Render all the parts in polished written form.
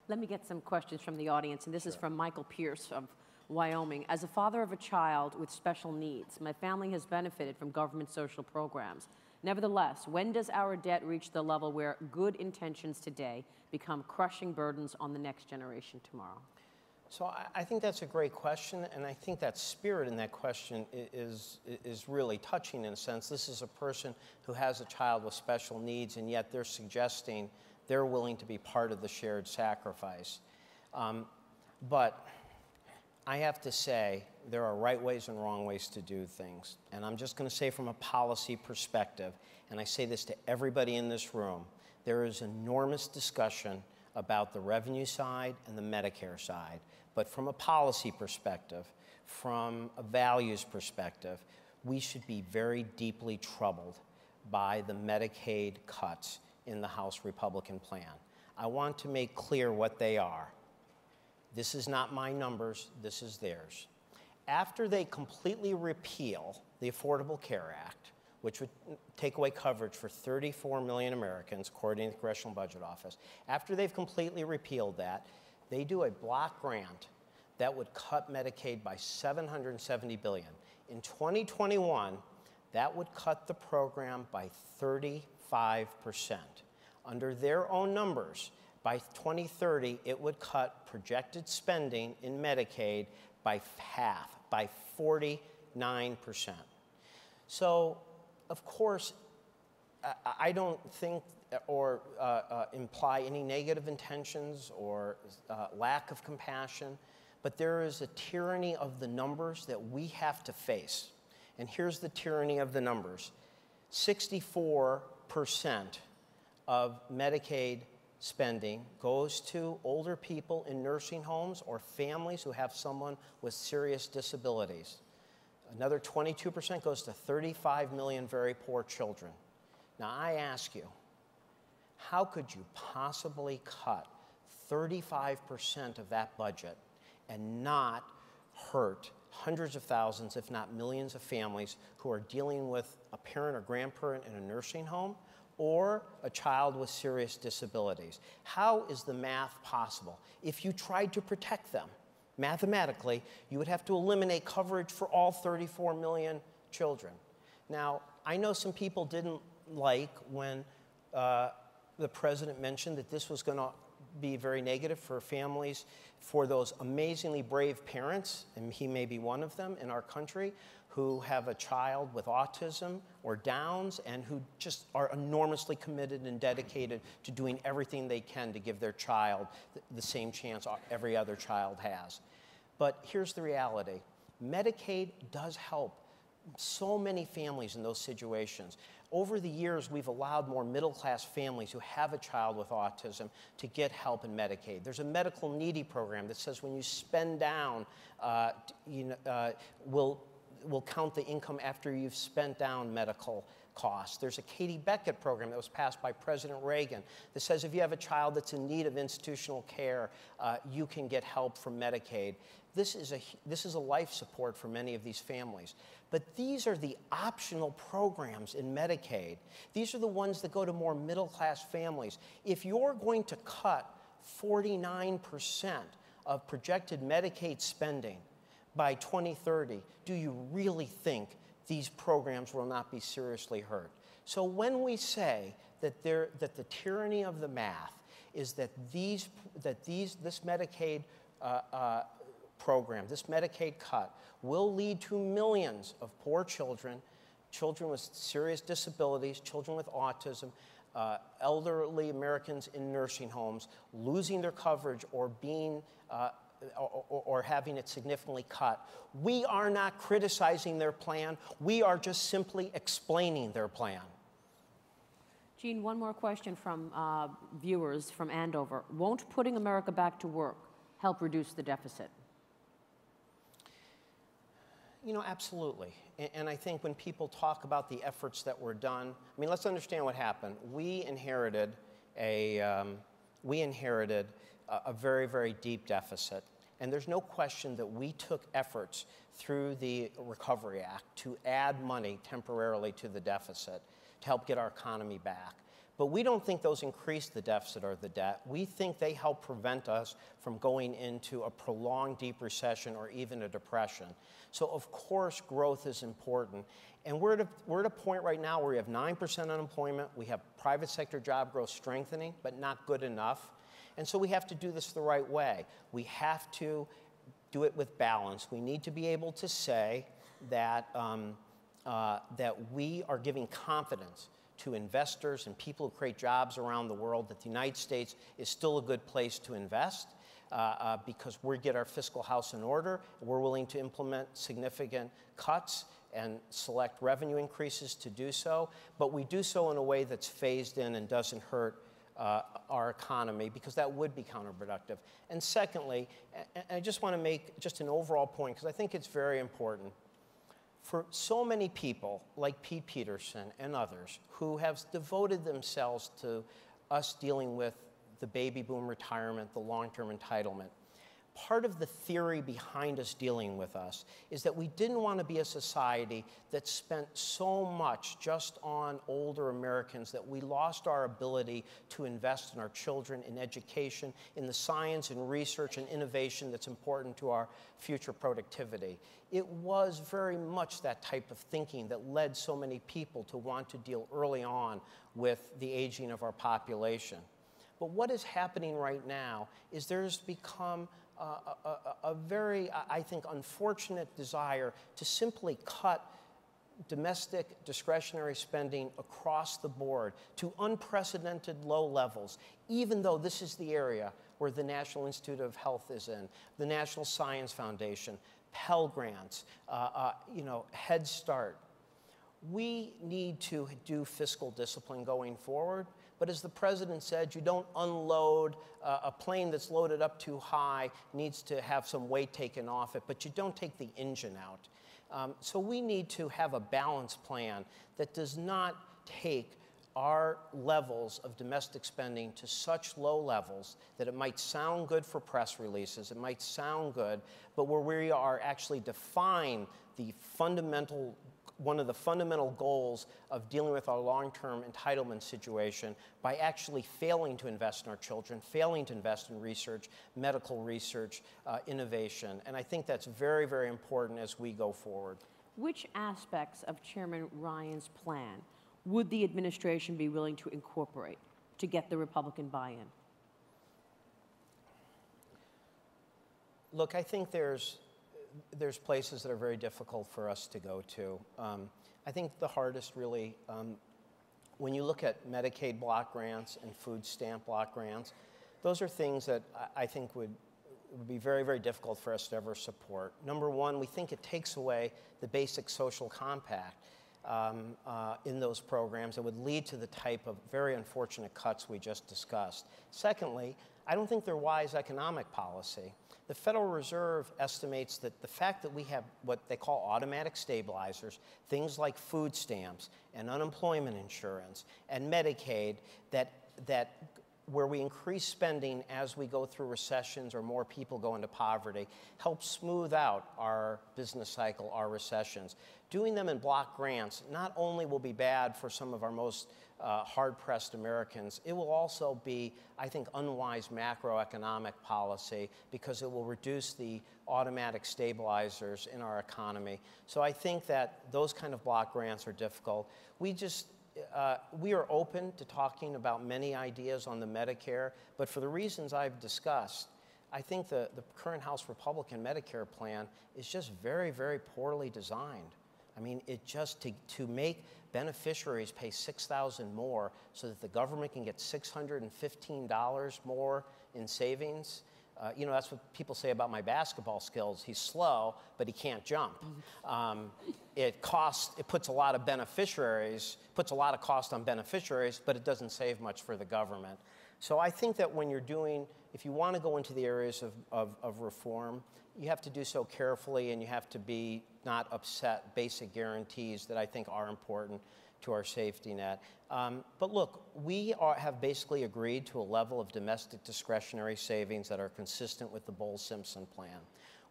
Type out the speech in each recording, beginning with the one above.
Let me get some questions from the audience, and this is Sure. from Michael Pierce of Wyoming. As a father of a child with special needs, my family has benefited from government social programs. Nevertheless, when does our debt reach the level where good intentions today become crushing burdens on the next generation tomorrow? So I think that's a great question, and I think that spirit in that question is really touching in a sense. This is a person who has a child with special needs, and yet they're suggesting they're willing to be part of the shared sacrifice. But I have to say there are right ways and wrong ways to do things. And I'm just going to say from a policy perspective, and I say this to everybody in this room, there is enormous discussion about the revenue side and the Medicare side. But from a policy perspective, from a values perspective, we should be very deeply troubled by the Medicaid cuts in the House Republican plan. I want to make clear what they are. This is not my numbers, this is theirs. After they completely repeal the Affordable Care Act, which would take away coverage for 34 million Americans, according to the Congressional Budget Office, after they've completely repealed that, they do a block grant that would cut Medicaid by $770 billion. In 2021, that would cut the program by 35%. Under their own numbers, by 2030, it would cut projected spending in Medicaid by half, by 49%. So, of course, I don't think or imply any negative intentions or lack of compassion, but there is a tyranny of the numbers that we have to face. And here's the tyranny of the numbers. 64% of Medicaid spending goes to older people in nursing homes or families who have someone with serious disabilities. Another 22% goes to 35 million very poor children. Now I ask you, how could you possibly cut 35% of that budget and not hurt hundreds of thousands, if not millions of families who are dealing with a parent or grandparent in a nursing home or a child with serious disabilities? How is the math possible? If you tried to protect them, mathematically, you would have to eliminate coverage for all 34 million children. Now, I know some people didn't like when the president mentioned that this was going to be very negative for families, for those amazingly brave parents, and he may be one of them in our country, who have a child with autism or Downs and who just are enormously committed and dedicated to doing everything they can to give their child the same chance every other child has. But here's the reality. Medicaid does help so many families in those situations. Over the years, we've allowed more middle-class families who have a child with autism to get help in Medicaid. There's a medical needy program that says when you spend down, will count the income after you've spent down medical costs. There's a Katie Beckett program that was passed by President Reagan that says if you have a child that's in need of institutional care, you can get help from Medicaid. This is a life support for many of these families. But these are the optional programs in Medicaid. These are the ones that go to more middle-class families. If you're going to cut 49% of projected Medicaid spending by 2030, do you really think these programs will not be seriously hurt? So when we say that the tyranny of the math is that this Medicaid program, this Medicaid cut, will lead to millions of poor children, children with serious disabilities, children with autism, elderly Americans in nursing homes, losing their coverage or being or having it significantly cut. We are not criticizing their plan. We are just simply explaining their plan. Jean, one more question from viewers from Andover. Won't putting America back to work help reduce the deficit? You know, absolutely. And I think when people talk about the efforts that were done, I mean, let's understand what happened. We inherited a very, very deep deficit. And there's no question that we took efforts through the Recovery Act to add money temporarily to the deficit to help get our economy back. But we don't think those increase the deficit or the debt. We think they help prevent us from going into a prolonged deep recession or even a depression. So of course growth is important. And we're at a point right now where we have 9% unemployment, we have private sector job growth strengthening, but not good enough. And so we have to do this the right way. We have to do it with balance. We need to be able to say that, that we are giving confidence to investors and people who create jobs around the world that the United States is still a good place to invest because we get our fiscal house in order. We're willing to implement significant cuts and select revenue increases to do so, but we do so in a way that's phased in and doesn't hurt our economy, because that would be counterproductive. And secondly, and I just want to make just an overall point, because I think it's very important. For so many people, like Pete Peterson and others, who have devoted themselves to us dealing with the baby boom retirement, the long-term entitlement, part of the theory behind us dealing with us is that we didn't want to be a society that spent so much just on older Americans that we lost our ability to invest in our children, in education, in the science and research and innovation that's important to our future productivity. It was very much that type of thinking that led so many people to want to deal early on with the aging of our population. But what is happening right now is there's become a very, I think, unfortunate desire to simply cut domestic discretionary spending across the board to unprecedented low levels, even though this is the area where the National Institute of Health is in, the National Science Foundation, Pell Grants, Head Start. We need to do fiscal discipline going forward. But as the president said, you don't unload a plane that's loaded up too high, needs to have some weight taken off it, but you don't take the engine out. So we need to have a balanced plan that does not take our levels of domestic spending to such low levels that it might sound good for press releases, it might sound good, but where we are actually define one of the fundamental goals of dealing with our long-term entitlement situation by actually failing to invest in our children, failing to invest in research, medical research, innovation. And I think that's very, very important as we go forward. Which aspects of Chairman Ryan's plan would the administration be willing to incorporate to get the Republican buy-in? Look, I think there's places that are very difficult for us to go to. I think the hardest really, when you look at Medicaid block grants and food stamp block grants, those are things that I think would be very, very difficult for us to ever support. Number one, we think it takes away the basic social compact in those programs and would lead to the type of very unfortunate cuts we just discussed. Secondly, I don't think they're wise economic policy. The Federal Reserve estimates that the fact that we have what they call automatic stabilizers, things like food stamps and unemployment insurance and Medicaid, that where we increase spending as we go through recessions or more people go into poverty, helps smooth out our business cycle, our recessions. Doing them in block grants not only will be bad for some of our most hard-pressed Americans, it will also be, I think, unwise macroeconomic policy because it will reduce the automatic stabilizers in our economy. So I think that those kind of block grants are difficult. We are open to talking about many ideas on the Medicare, but for the reasons I've discussed, I think the current House Republican Medicare plan is just very, very poorly designed. I mean, it just, to make beneficiaries pay $6,000 more so that the government can get $615 more in savings. That's what people say about my basketball skills. He's slow, but he can't jump. It puts a lot of cost on beneficiaries, but it doesn't save much for the government. So I think that when if you want to go into the areas of reform, you have to do so carefully and you have to not upset basic guarantees that I think are important to our safety net. But look, we have basically agreed to a level of domestic discretionary savings that are consistent with the Bowles-Simpson plan.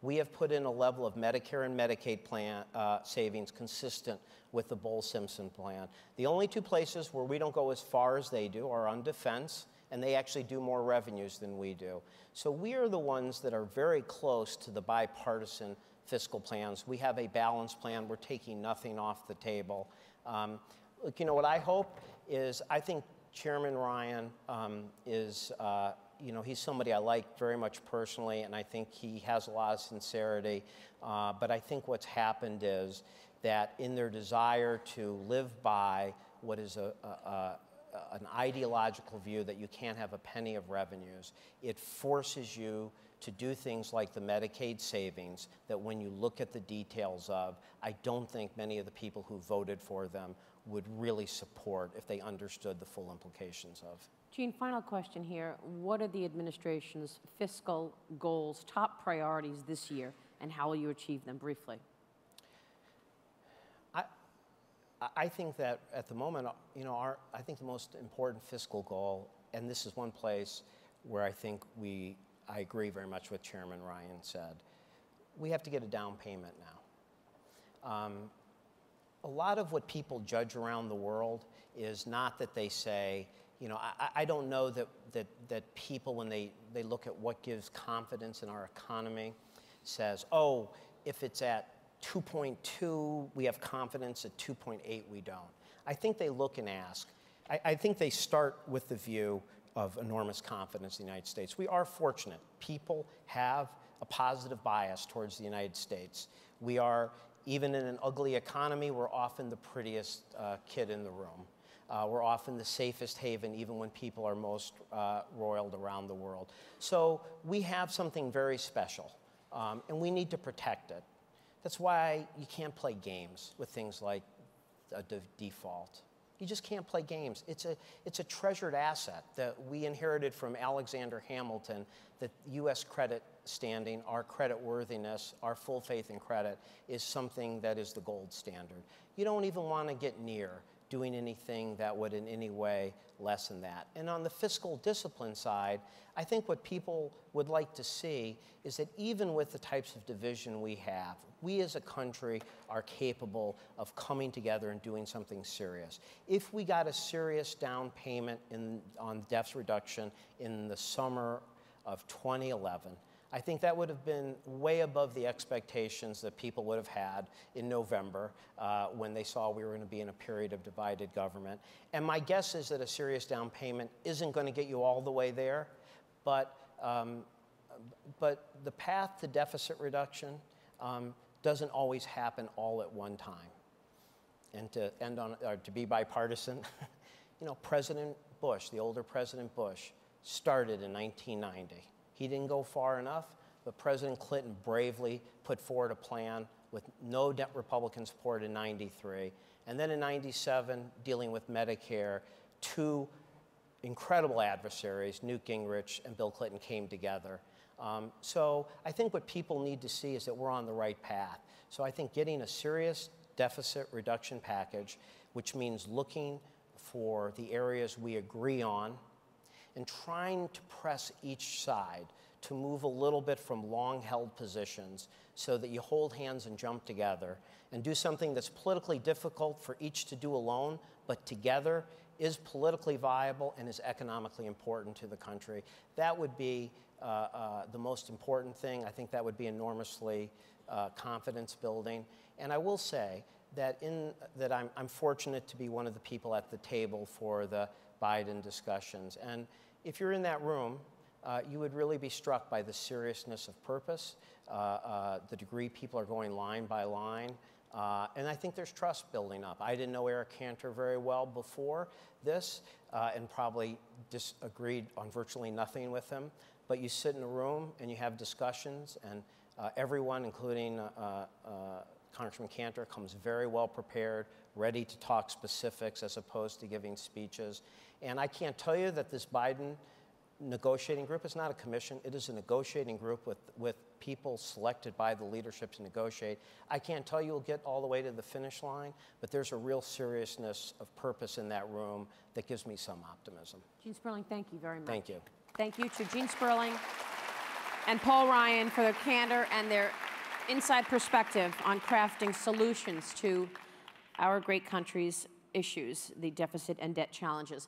we have put in a level of Medicare and Medicaid plan savings consistent with the Bowles-Simpson plan. The only two places where we don't go as far as they do are on defense, and they actually do more revenues than we do. So we are the ones that are very close to the bipartisan fiscal plans. We have a balanced plan. We're taking nothing off the table. Look, you know, what I hope is, I think Chairman Ryan is, you know, he's somebody I like very much personally, and I think he has a lot of sincerity. But I think what's happened is that in their desire to live by what is an ideological view that you can't have a penny of revenues, it forces you to do things like the Medicaid savings that when you look at the details of, I don't think many of the people who voted for them would really support if they understood the full implications of. Gene, final question here. What are the administration's fiscal goals, top priorities this year, and how will you achieve them briefly? I think that at the moment, you know, I think the most important fiscal goal, and this is one place where I think I agree very much with Chairman Ryan said, we have to get a down payment now. A lot of what people judge around the world is not that they say, you know, I don't know that people, when they look at what gives confidence in our economy, says, oh, if it's at 2.2, we have confidence, at 2.8, we don't. I think they look and ask. I think they start with the view of enormous confidence in the United States. We are fortunate. People have a positive bias towards the United States. We are, even in an ugly economy, we're often the prettiest kid in the room. We're often the safest haven, even when people are most roiled around the world. So we have something very special, and we need to protect it. That's why you can't play games with things like a default. You just can't play games. It's a treasured asset that we inherited from Alexander Hamilton, that U.S. credit standing, our credit worthiness, our full faith in credit is something that is the gold standard. You don't even want to get near doing anything that would in any way lessen that. And on the fiscal discipline side, I think what people would like to see is that even with the types of division we have, we as a country are capable of coming together and doing something serious. If we got a serious down payment on deficit reduction in the summer of 2011, I think that would have been way above the expectations that people would have had in November when they saw we were going to be in a period of divided government. And my guess is that a serious down payment isn't going to get you all the way there, but the path to deficit reduction doesn't always happen all at one time. And to end on, or to be bipartisan, you know, President Bush, the older President Bush, started in 1990. He didn't go far enough, but President Clinton bravely put forward a plan with no Republican support in 93. And then in 97, dealing with Medicare, two incredible adversaries, Newt Gingrich and Bill Clinton, came together. So I think what people need to see is that we're on the right path. So I think getting a serious deficit reduction package, which means looking for the areas we agree on and trying to press each side to move a little bit from long-held positions so that you hold hands and jump together and do something that's politically difficult for each to do alone, but together is politically viable and is economically important to the country. That would be the most important thing. I think that would be enormously confidence building. And I will say that I'm fortunate to be one of the people at the table for the Biden discussions. And if you're in that room, you would really be struck by the seriousness of purpose, the degree people are going line by line. And I think there's trust building up. I didn't know Eric Cantor very well before this and probably disagreed on virtually nothing with him. But you sit in a room and you have discussions, and everyone, including Congressman Cantor, comes very well prepared, ready to talk specifics as opposed to giving speeches. And I can't tell you that this Biden negotiating group is not a commission. It is a negotiating group with people selected by the leadership to negotiate. I can't tell you we'll get all the way to the finish line, but there's a real seriousness of purpose in that room that gives me some optimism. Gene Sperling, thank you very much. Thank you. Thank you to Gene Sperling. and Paul Ryan for their candor and their inside perspective on crafting solutions to our great country's issues, the deficit and debt challenges.